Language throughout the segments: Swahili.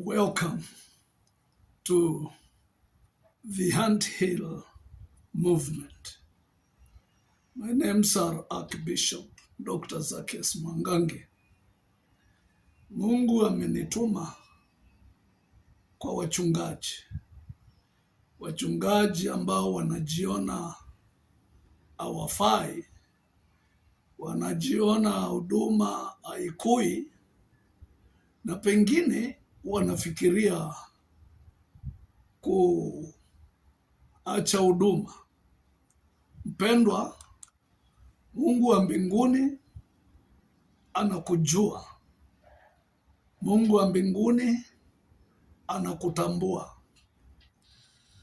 Welcome to the Ant Hill movement. My name's Archbishop Dr. Zacchaeus Mwangangi. Mungu amenituma kwa wachungaji ambao wanajiona hawafai, wanajiona huduma haikui, na pengine wanafikiria kuacha huduma. Mpendwa, Mungu wa mbinguni anakujua. Mungu wa mbinguni anakutambua.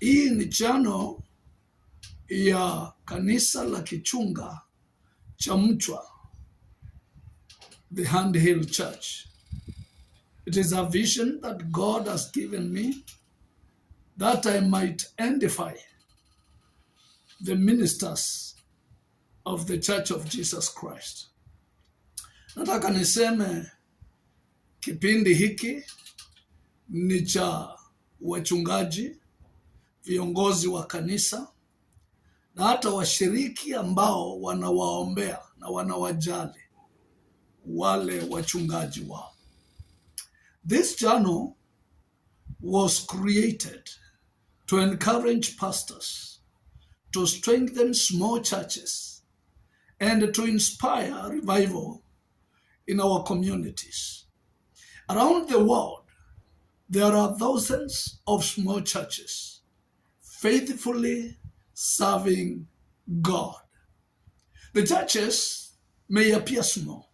Hii ni channel ya kanisa la kichunga cha Mchwa, the Ant Hill Church. It is a vision that God has given me that I might edify the ministers of the Church of Jesus Christ. Nataka niseme kipindi hiki ni cha wachungaji, viongozi wa kanisa na hata washiriki ambao wanawaombea na wanawajali wale wachungaji wao. This channel was created to encourage pastors, to strengthen small churches, and to inspire revival in our communities. Around the world, there are thousands of small churches faithfully serving God. The churches may appear small,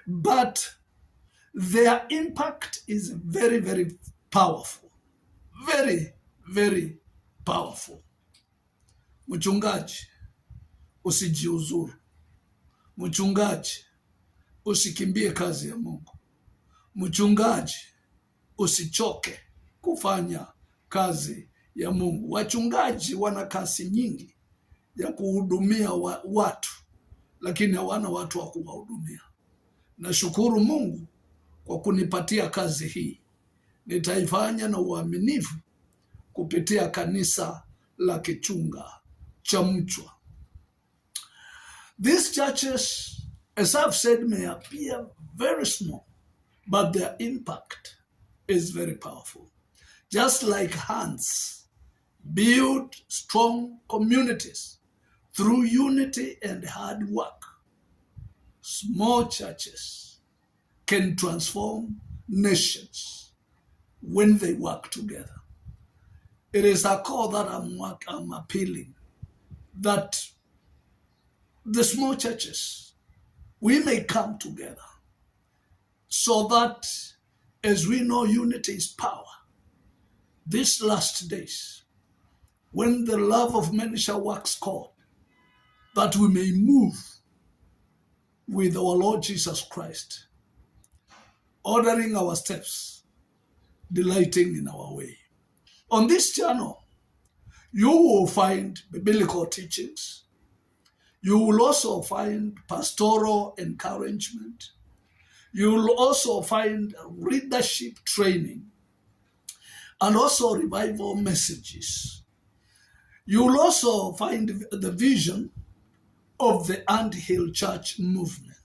but their impact is very, very powerful. Very, very powerful. Mchungaji, usijiuzuru. Mchungaji, usikimbie kazi ya Mungu. Mchungaji, usichoke kufanya kazi ya Mungu. Wachungaji wana kazi nyingi ya kuhudumia watu, lakini hawana watu wa kuwahudumia. Nashukuru Mungu kwa kunipatia kazi hii. Nitaifanya na uaminifu kupitia kanisa la kichunga cha Mchwa. These churches, as I've said, may appear very small, but their impact is very powerful. Just like ants build strong communities through unity and hard work, small churches can transform nations when they work together. It is a call that I'm appealing, that the small churches, we may come together so that, as we know, unity is power. These last days, when the love of many shall wax cold, that we may move with our Lord Jesus Christ, ordering our steps, delighting in our way. On this channel, you will find biblical teachings. You will also find pastoral encouragement. You will also find leadership training and also revival messages. You will also find the vision of the Ant Hill Church movement.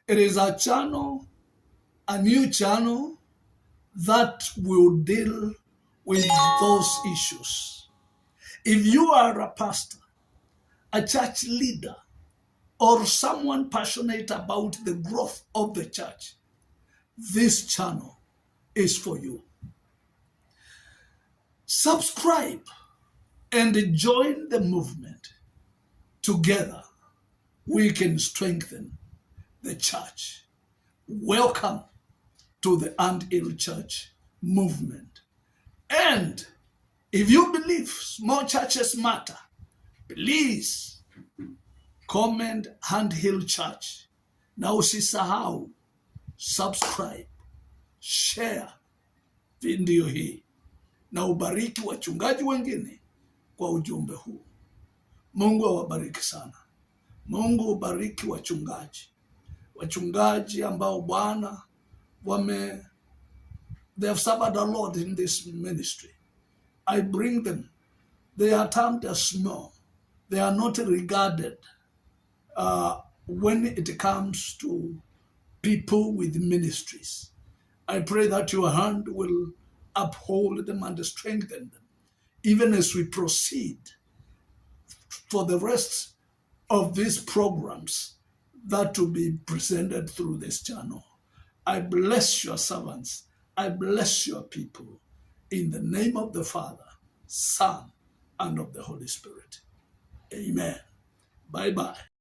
It is a channel, a new channel that will deal with those issues. If you are a pastor, a church leader, or someone passionate about the growth of the church, this channel is for you. Subscribe and join the movement. Together, we can strengthen the church. Welcome to the Ant Hill Church movement. And if you believe small churches matter, please comment Ant Hill Church. Na usisahau subscribe, share video hii na ubariki wachungaji wengine kwa ujumbe huu. Mungu awabariki sana. Mungu ubariki wachungaji ambao Bwana They have suffered a lot in this ministry. I bring them. They are termed as small. They are not regarded when it comes to people with ministries. I pray that your hand will uphold them and strengthen them, even as we proceed for the rest of these programs that will be presented through this channel. I bless your servants. I bless your people. In the name of the Father, Son, and of the Holy Spirit. Amen. Bye-bye.